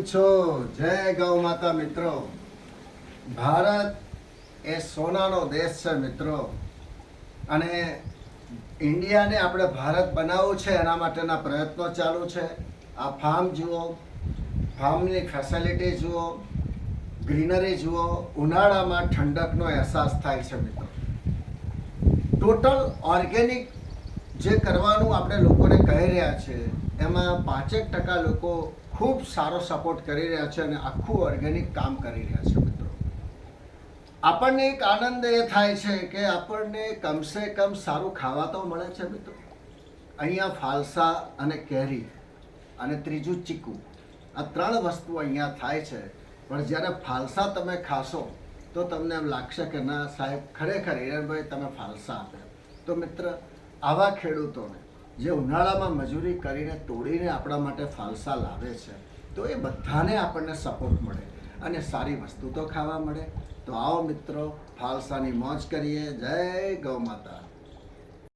છો? જય ગૌ માતા મિત્રો. ભારત એ સોનાનો દેશ છે મિત્રો, અને ઇન્ડિયાને આપણે ભારત બનાવવું છે એના માટેના પ્રયત્નો ચાલુ છે. આ ફાર્મ જુઓ, ફાર્મની ફેસિલિટી જુઓ, ગ્રીનરી જુઓ, ઉનાળામાં ઠંડકનો અહેસાસ થાય છે મિત્રો. ટોટલ ઓર્ગેનિક જે કરવાનું આપણે લોકોને કહી રહ્યા છે એમાં 5% લોકો ખૂબ સારો સપોર્ટ કરી રહ્યા છે અને આખું ઓર્ગેનિક કામ કરી રહ્યા છે મિત્રો. આપણને એક આનંદ એ થાય છે કે આપણને કમસે કમ સારું ખાવા તો મળે છે મિત્રો. અહીંયા ફાલસા અને કેરી અને ત્રીજું ચીકુ, આ 3 વસ્તુ અહીંયા થાય છે. પણ જ્યારે ફાલસા તમે ખાશો તો તમને એમ લાગશે કે ના સાહેબ, ખરેખર હિરણભાઈ તમે ફાલસા આપ્યા. તો મિત્ર, આવા ખેડૂતોને જે ઉનાળામાં મજૂરી કરીને તોડીને આપણા માટે ફાલસા લાવે છે, તો એ બધાને આપણને સપોર્ટ મળે અને સારી વસ્તુ તો ખાવા મળે. તો આવો મિત્રો, ફાલસાની મોજ કરીએ. જય ગૌ માતા.